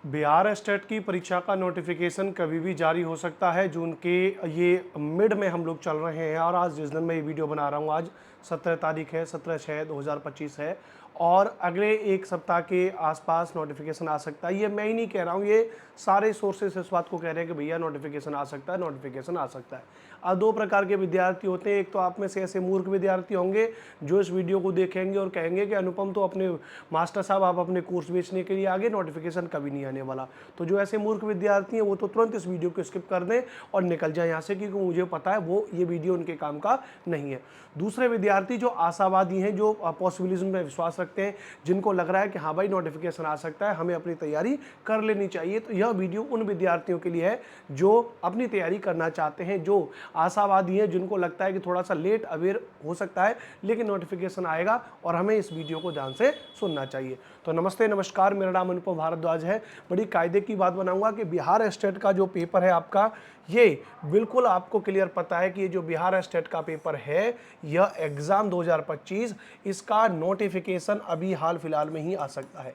Bihar state की परीक्षा का नोटिफिकेशन कभी भी जारी हो सकता है। जून के ये मिड में हम लोग चल रहे हैं और आज जिस दिन मैं ये वीडियो बना रहा हूँ, आज 17 तारीख है, 17/6/2025 है और अगले एक सप्ताह के आसपास नोटिफिकेशन आ सकता है। ये मैं ही नहीं कह रहा हूँ, ये सारे सोर्सेस इस बात को कह रहे हैं कि भैया नोटिफिकेशन आ सकता है, नोटिफिकेशन आ सकता है। अब दो प्रकार के विद्यार्थी होते हैं। एक तो आप में से ऐसे मूर्ख विद्यार्थी होंगे जो इस वीडियो को देखेंगे और कहेंगे कि अनुपम तो अपने मास्टर साहब आप अपने कोर्स बेचने के लिए आगे, नोटिफिकेशन कभी नहीं आने वाला। तो जो ऐसे मूर्ख विद्यार्थी हैं वो तो तुरंत इस वीडियो को स्किप कर दें और निकल जाए यहाँ से, क्योंकि मुझे पता है वो ये वीडियो उनके काम का नहीं है। दूसरे विद्यार्थी जो आशावादी हैं, जो पॉसिबिलिज्म में विश्वास रखते हैं, जिनको लग रहा है कि हाँ भाई नोटिफिकेशन आ सकता है, हमें अपनी तैयारी कर लेनी चाहिए, तो यह वीडियो उन विद्यार्थियों के लिए है जो अपनी तैयारी करना चाहते हैं, जो आशावादी हैं, जिनको लगता है कि थोड़ा सा लेट अवेयर हो सकता है लेकिन नोटिफिकेशन आएगा और हमें इस वीडियो को ध्यान से सुनना चाहिए। तो नमस्ते, नमस्कार, मेरा नाम अनुपम भारद्वाज है। बड़ी कायदे की बात बनाऊंगा कि बिहार स्टेट का जो पेपर है आपका, ये बिल्कुल आपको क्लियर पता है कि ये जो बिहार स्टेट का पेपर है, यह एग्जाम 2025, इसका नोटिफिकेशन अभी हाल फिलहाल में ही आ सकता है।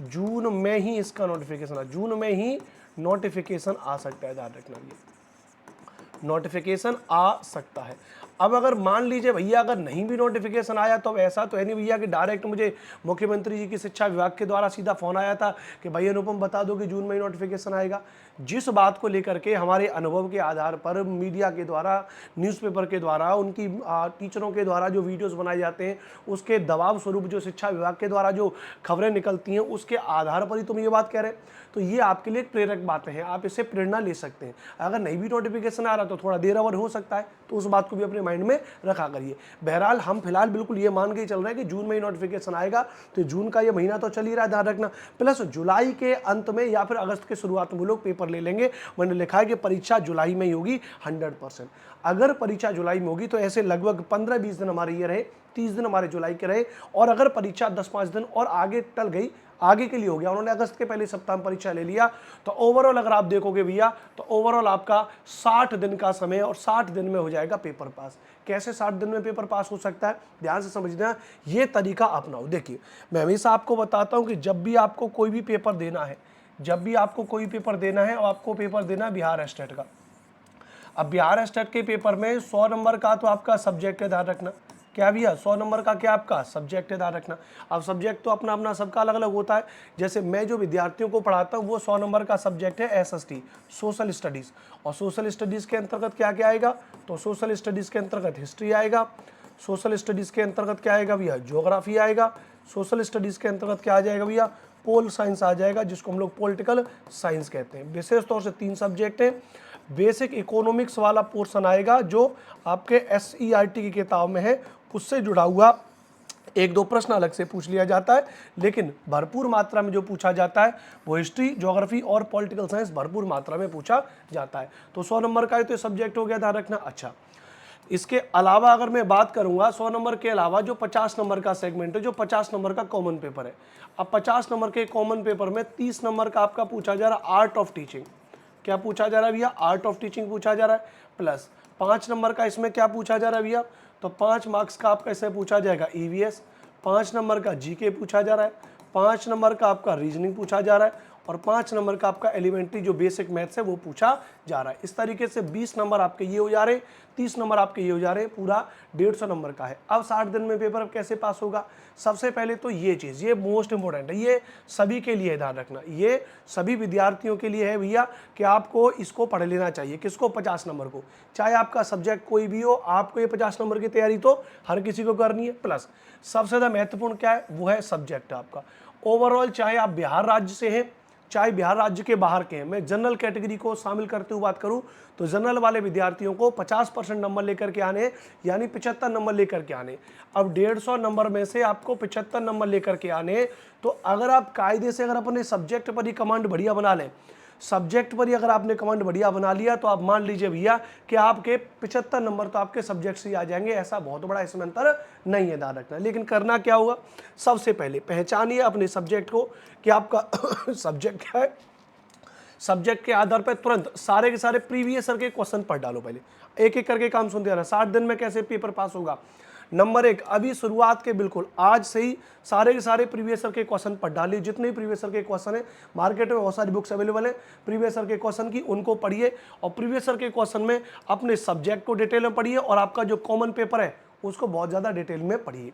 जून में ही इसका नोटिफिकेशन, जून में ही नोटिफिकेशन आ सकता है, ध्यान रखना, ये नोटिफिकेशन आ सकता है। अब अगर मान लीजिए भैया अगर नहीं भी नोटिफिकेशन आया, तो ऐसा तो है नहीं भैया कि डायरेक्ट मुझे मुख्यमंत्री जी की शिक्षा विभाग के द्वारा सीधा फोन आया था कि भाई अनुपम बता दो कि जून में ही नोटिफिकेशन आएगा। जिस बात को लेकर के हमारे अनुभव के आधार पर मीडिया के द्वारा, न्यूज़पेपर के द्वारा, उनकी टीचरों के द्वारा जो वीडियोस बनाए जाते हैं, उसके दबाव स्वरूप जो शिक्षा विभाग के द्वारा जो खबरें निकलती हैं, उसके आधार पर ही तुम ये बात कह रहे हैं। तो ये आपके लिए एक प्रेरक बातें हैं, आप इससे प्रेरणा ले सकते हैं। अगर नहीं भी नोटिफिकेशन आ रहा तो थोड़ा देर और हो सकता है, तो उस बात को भी अपने माइंड में रखा करिए। बहरहाल हम फिलहाल बिल्कुल ये मान के चल रहे हैं कि जून में ही नोटिफिकेशन आएगा, तो जून का ये महीना तो चल ही रहा है, ध्यान रखना। प्लस जुलाई के अंत में या फिर अगस्त के शुरुआत में लोग पेपर ले लेंगे। मैंने लिखा है कि परीक्षा जुलाई में ही होगी 100%। अगर परीक्षा जुलाई में होगी तो ऐसे लगभग 15-20 दिन हमारे ये रहे, 30 दिन हमारे जुलाई के रहे, और अगर परीक्षा 10-5 दिन और आगे टल गई, आगे के लिए हो गया, उन्होंने अगस्त के पहले सप्ताह में परीक्षा ले लिया, तो ओवरऑल अगर आप देखोगे भैया, तो ओवरऑल आपका 60 दिन का समय और 60 दिन में हो जाएगा पेपर पास। कैसे 60 दिन में पेपर पास हो सकता है, ध्यान से समझना, ये तरीका अपनाओ। देखिए, मैं हमेशा आपको बताता हूं कि जब भी आपको कोई भी पेपर देना है, जब भी आपको कोई पेपर देना है, और आपको पेपर देना है बिहार स्टेट का। अब बिहार स्टेट के पेपर में 100 नंबर का तो आपका सब्जेक्ट है, ध्यान रखना। क्या भैया, 100 नंबर का क्या आपका सब्जेक्ट है, ध्यान रखना। अब सब्जेक्ट तो अपना अपना सबका अलग अलग होता है। जैसे मैं जो विद्यार्थियों को पढ़ाता हूँ, वो 100 नंबर का सब्जेक्ट है SST, सोशल स्टडीज़। और सोशल स्टडीज़ के अंतर्गत क्या क्या आएगा, तो सोशल स्टडीज़ के अंतर्गत हिस्ट्री आएगा, सोशल स्टडीज़ के अंतर्गत क्या आएगा भैया, ज्योग्राफी आएगा, सोशल स्टडीज़ के अंतर्गत क्या आ जाएगा भैया, पोल साइंस आ जाएगा, जिसको हम लोग पॉलिटिकल साइंस कहते हैं। विशेष तौर से 3 सब्जेक्ट हैं। बेसिक इकोनॉमिक्स वाला पोर्शन आएगा जो आपके SERT की किताब में है, उससे जुड़ा हुआ 1-2 प्रश्न अलग से पूछ लिया जाता है, लेकिन भरपूर मात्रा में जो पूछा जाता है वो हिस्ट्री, ज्योग्राफी और पॉलिटिकल साइंस भरपूर मात्रा में पूछा जाता है। तो 100 नंबर का तो सब्जेक्ट हो गया, ध्यान रखना। अच्छा, इसके अलावा अगर मैं बात करूंगा 100 नंबर के अलावा जो 50 नंबर का सेगमेंट है, जो 50 नंबर का कॉमन पेपर है। अब 50 नंबर के कॉमन पेपर में 30 नंबर का आपका पूछा जा रहा है आर्ट ऑफ टीचिंग। क्या पूछा जा रहा है भैया, आर्ट ऑफ टीचिंग पूछा जा रहा है। प्लस 5 नंबर का इसमें क्या पूछा जा रहा है भैया, तो 5 मार्क्स का आपका इसमें पूछा जाएगा EVS, 5 नंबर का GK पूछा जा रहा है, 5 नंबर का आपका रीजनिंग पूछा जा रहा है, और 5 नंबर का आपका एलिमेंट्री जो बेसिक मैथ्स है वो पूछा जा रहा है। इस तरीके से 20 नंबर आपके ये हो जा रहे हैं, 30 नंबर आपके ये हो जा रहे हैं, पूरा 150 नंबर का है। अब 60 दिन में पेपर अब कैसे पास होगा, सबसे पहले तो ये चीज़, ये मोस्ट इंपॉर्टेंट है, ये सभी के लिए ध्यान रखना, ये सभी विद्यार्थियों के लिए है भैया कि आपको इसको पढ़ लेना चाहिए। किसको, 50 नंबर को। चाहे आपका सब्जेक्ट कोई भी हो, आपको ये 50 नंबर की तैयारी तो हर किसी को करनी है। प्लस सबसे ज़्यादा महत्वपूर्ण क्या है, वो है सब्जेक्ट आपका। ओवरऑल चाहे आप बिहार राज्य से हैं, चाहे बिहार राज्य के बाहर के हैं, मैं जनरल कैटेगरी को शामिल करते हुए बात करूं तो जनरल वाले विद्यार्थियों को 50% नंबर लेकर के आने, यानी 75 नंबर लेकर के आने। अब 150 नंबर में से आपको 75 नंबर लेकर के आने, तो अगर आप कायदे से अगर अपने सब्जेक्ट पर ही कमांड बढ़िया बना लें, सब्जेक्ट पर ही अगर आपने कमांड बढ़िया बना लिया, तो आप मान लीजिए भैया कि आपके 75 नंबर तो आपके सब्जेक्ट से ही आ जाएंगे। ऐसा बहुत बड़ा इसमें अंतर नहीं है, ध्यान रखना। लेकिन करना क्या होगा, सबसे पहले पहचानिए अपने सब्जेक्ट को कि आपका सब्जेक्ट क्या है। सब्जेक्ट के आधार पर तुरंत सारे के सारे प्रीवियस ईयर के क्वेश्चन पढ़ डालो। पहले एक एक करके काम सुनते रहना। 60 दिन में कैसे पेपर पास होगा, नंबर 1, अभी शुरुआत के बिल्कुल आज से ही सारे के सारे प्रीवियस ईयर के क्वेश्चन पढ़ डालिए। जितने प्रीवियस ईयर के क्वेश्चन है, मार्केट में बहुत सारी बुक्स अवेलेबल है प्रीवियस ईयर के क्वेश्चन की, उनको पढ़िए और प्रीवियस ईयर के क्वेश्चन में अपने सब्जेक्ट को डिटेल में पढ़िए और आपका जो कॉमन पेपर है उसको बहुत ज़्यादा डिटेल में पढ़िए।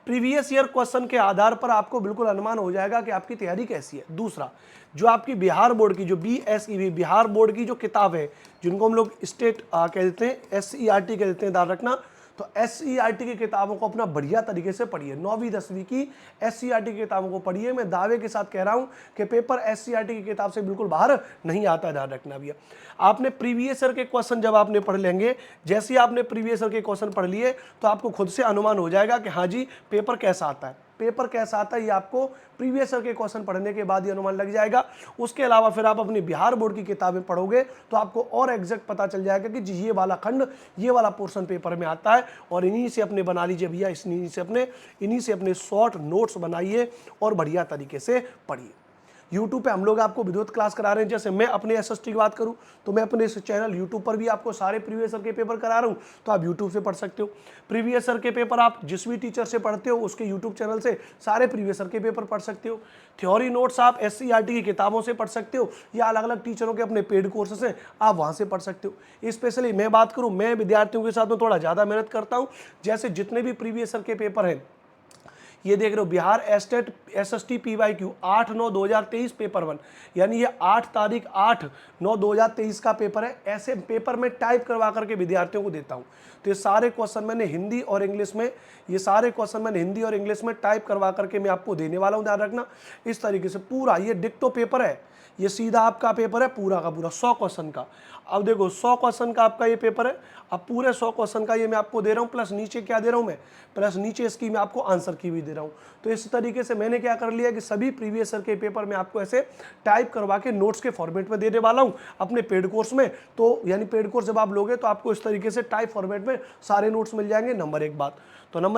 प्रीवियस ईयर क्वेश्चन के आधार पर आपको बिल्कुल अनुमान हो जाएगा कि आपकी तैयारी कैसी है। दूसरा, जो आपकी बिहार बोर्ड की जो BSEB बिहार बोर्ड की जो किताब है, जिनको हम लोग स्टेट कह देते हैं, SERT कह देते हैं, ध्यान रखना, तो SERT की किताबों को अपना बढ़िया तरीके से पढ़िए। 9वीं 10वीं की SERT की किताबों को पढ़िए। मैं दावे के साथ कह रहा हूं कि पेपर SERT की किताब से बिल्कुल बाहर नहीं आता है, ध्यान रखना भैया। आपने प्रीवियस ईयर के क्वेश्चन जब आपने पढ़ लेंगे, जैसे ही आपने प्रीवियस ईयर के क्वेश्चन पढ़ लिए तो आपको खुद से अनुमान हो जाएगा कि हाँ जी पेपर कैसा आता है। पेपर कैसा आता है ये आपको प्रीवियस ईयर के क्वेश्चन पढ़ने के बाद ही अनुमान लग जाएगा। उसके अलावा फिर आप अपनी बिहार बोर्ड की किताबें पढ़ोगे तो आपको और एग्जैक्ट पता चल जाएगा कि जी ये वाला खंड, ये वाला पोर्शन पेपर में आता है और इन्हीं से अपने बना लीजिए भैया, इन्हीं से अपने शॉर्ट नोट्स बनाइए और बढ़िया तरीके से पढ़िए। यूट्यूब पे हम लोग आपको विद्युत क्लास करा रहे हैं। जैसे मैं अपने SST की बात करूं तो मैं अपने इस चैनल यूट्यूब पर भी आपको सारे प्रीवियस ईयर के पेपर करा रहा हूं, तो आप यूट्यूब से पढ़ सकते हो। प्रीवियस ईयर के पेपर आप जिस भी टीचर से पढ़ते हो उसके यूट्यूब चैनल से सारे प्रीवियस ईयर के पेपर पढ़ सकते हो। थ्योरी नोट्स आप SCERT की किताबों से पढ़ सकते हो या अलग अलग टीचरों के अपने पेड कोर्सेस हैं, आप वहाँ से पढ़ सकते हो। स्पेशली मैं बात करूँ, मैं विद्यार्थियों के साथ में थोड़ा ज़्यादा मेहनत करता हूँ। जैसे जितने भी प्रीवियस ईयर के पेपर हैं, ये देख रहे हो, Bihar state SST PYQ 8/9/2023 paper 1, यानी ये 8/8/9/2023 का पेपर है। ऐसे पेपर में टाइप करवा करके विद्यार्थियों को देता हूँ। तो ये सारे क्वेश्चन मैंने हिंदी और इंग्लिश में टाइप करवा करके मैं आपको देने वाला हूँ, ध्यान रखना। इस तरीके से पूरा ये डिक्टो पेपर है, ये सीधा आपका पेपर है पूरा का पूरा 100 क्वेश्चन का। अब देखो 100 क्वेश्चन का आपका ये पेपर है। अब पूरे 100 क्वेश्चन का ये मैं आपको दे रहा हूँ, प्लस नीचे क्या दे रहा हूँ मैं, प्लस नीचे इसकी मैं आपको आंसर की भी दे रहा हूँ। तो इस तरीके से मैंने क्या कर लिया कि सभी प्रीवियस ईयर के पेपर में आपको ऐसे टाइप करवा के नोट्स के फॉर्मेट में देने वाला हूँ अपने पेड कोर्स में। तो यानी पेड कोर्स जब आप लोगे तो आपको इस तरीके से टाइप फॉर्मेट में सारे नोट्स मिल जाएंगे। नंबर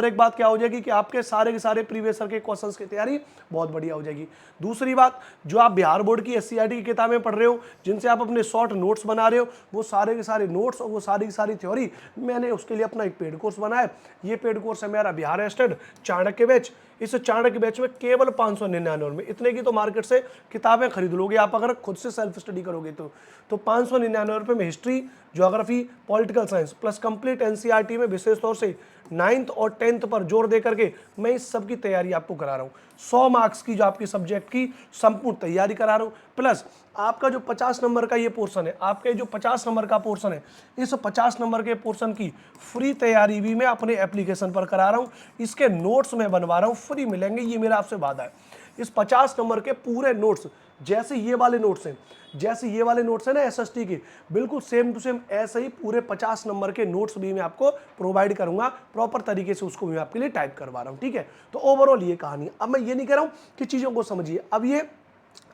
एक बात क्या हो जाएगी कि आपके सारे के सारे प्रीवियस ईयर के क्वेश्चंस की तैयारी बहुत बढ़िया हो जाएगी। दूसरी बात, जो आप बिहार बोर्ड की SCERT की किताबें पढ़ रहे हो, जिनसे आप अपने शॉर्ट नोट्स बना रहे हो, वो सारे के सारे नोट्स और वो सारी की सारी थ्योरी मैंने उसके लिए अपना एक पेड कोर्स बनाया। ये पेड कोर्स है मेरा बिहार स्टेट चाणक्य बैच। इस चाणक्य बैच में केवल 599 में, इतने की तो मार्केट से किताबें खरीद लोगे आप अगर खुद से सेल्फ स्टडी करोगे तो 599 रुपये में history, geography, political science plus complete NCERT में विशेष तौर से 9th और 10th पर जोर दे करके मैं इस सब की तैयारी आपको करा रहा हूँ। 100 मार्क्स की जो आपकी सब्जेक्ट की संपूर्ण तैयारी करा रहा हूँ, प्लस आपका जो 50 नंबर का ये पोर्शन है, आपके जो 50 नंबर का पोर्शन है, इस 50 नंबर के पोर्शन की फ्री तैयारी भी मैं अपने एप्लीकेशन पर करा रहा हूँ। इसके नोट्स मैं बनवा रहा हूँ, फ्री मिलेंगे, ये मेरा आपसे वादा है। इस 50 नंबर के पूरे नोट्स, जैसे ये वाले नोट्स हैं ना SST के, बिल्कुल सेम टू सेम ऐसे ही पूरे 50 नंबर के नोट्स भी मैं आपको प्रोवाइड करूंगा प्रॉपर तरीके से, उसको मैं आपके लिए टाइप करवा रहा हूं, ठीक है। तो ओवरऑल ये कहानी। अब मैं ये नहीं कह रहा हूं कि चीजों को समझिए, अब ये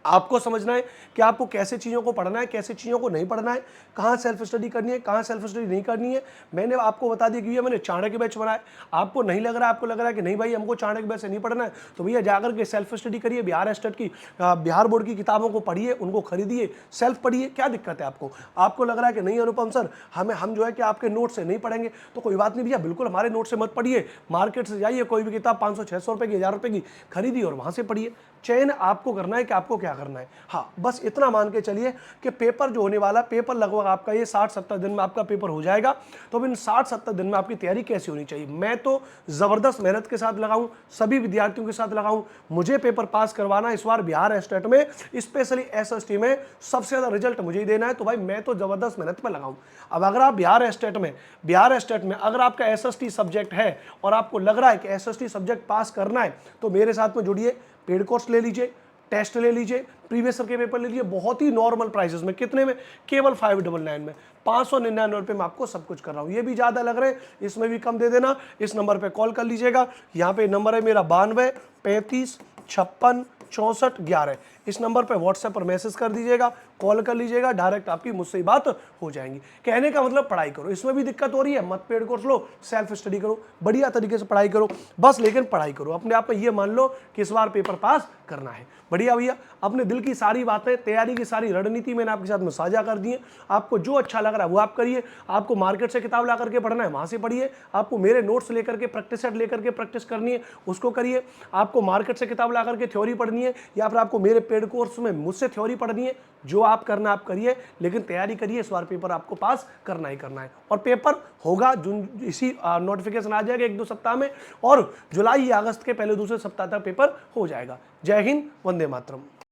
आपको समझना है कि आपको कैसे चीज़ों को पढ़ना है, कैसे चीज़ों को नहीं पढ़ना है, कहाँ सेल्फ स्टडी करनी है, कहाँ सेल्फ स्टडी नहीं करनी है। मैंने आपको बता दिया कि भैया मैंने चाणक्य बैच बनाया। आपको नहीं लग रहा है, आपको लग रहा है कि नहीं भाई हमको चाणक्य बैच से नहीं पढ़ना है, तो भैया जाकर के सेल्फ स्टडी करिए, बिहार स्टेट की बिहार बोर्ड की किताबों को पढ़िए, उनको खरीदिए, सेल्फ पढ़िए। क्या दिक्कत है आपको लग रहा है कि नहीं अनुपम सर हम जो है कि आपके नोट से नहीं पढ़ेंगे, तो कोई बात नहीं भैया, बिल्कुल हमारे नोट से मत पढ़िए, मार्केट से जाइए, कोई भी किताब 500-600 रुपये की, 1000 रुपये की खरीदिए और वहाँ से पढ़िए। चयन आपको करना है कि आपको क्या करना है। हाँ, बस इतना मान के चलिए कि पेपर जो होने वाला, पेपर लगभग आपका ये 60-70 दिन में आपका पेपर हो जाएगा। तो अब इन 60-70 दिन में आपकी तैयारी कैसी होनी चाहिए, मैं तो ज़बरदस्त मेहनत के साथ लगाऊं, सभी विद्यार्थियों के साथ लगाऊं। मुझे पेपर पास करवाना इस बार बिहार स्टेट में, स्पेशली SST में सबसे ज़्यादा रिजल्ट मुझे ही देना है, तो भाई मैं तो ज़बरदस्त मेहनत पर लगाऊं। अब अगर आप बिहार स्टेट में अगर आपका SST सब्जेक्ट है और आपको लग रहा है कि SST सब्जेक्ट पास करना है, तो मेरे साथ में जुड़िए, पेड कोर्स ले लीजिए, टेस्ट ले लीजिए, प्रीवियस ईयर के पेपर ले लीजिए, बहुत ही नॉर्मल प्राइसेस में। कितने में? केवल 599 में, 599 रुपये में आपको सब कुछ कर रहा हूँ। ये भी ज़्यादा लग रहे हैं, इसमें भी कम दे देना। इस नंबर पे कॉल कर लीजिएगा, यहाँ पे नंबर है मेरा 92 35 56 6411। इस नंबर पर व्हाट्सएप पर मैसेज कर दीजिएगा, कॉल कर लीजिएगा, डायरेक्ट आपकी मुझसे ही बात हो जाएंगी। कहने का मतलब पढ़ाई करो, इसमें भी दिक्कत हो रही है मत पेड कोर्स लो, सेल्फ स्टडी करो, बढ़िया तरीके से पढ़ाई करो बस, लेकिन पढ़ाई करो। अपने आप में ये मान लो कि इस बार पेपर पास करना है। बढ़िया भैया, अपने दिल की सारी बातें, तैयारी की सारी रणनीति मैंने आपके साथ में साझा कर दी है। आपको जो अच्छा लग रहा है वो आप करिए। आपको मार्केट से किताब ला करके पढ़ना है वहां से पढ़िए। आपको मेरे नोट्स लेकर के, प्रैक्टिस सेट लेकर के प्रैक्टिस करनी है उसको करिए। आपको मार्केट से किताब ला करके थ्योरी पढ़नी है या फिर आपको मेरे पेड कोर्स में मुझसे थ्योरी पढ़नी है, जो आप करना आप करिए, लेकिन तैयारी करिए। इस बार पेपर आपको पास करना ही करना है और पेपर होगा जून, इसी नोटिफिकेशन आ जाएगा 1-2 सप्ताह में, और जुलाई या अगस्त के पहले दूसरे सप्ताह तक पेपर हो जाएगा। जय हिंद, वंदे मातरम।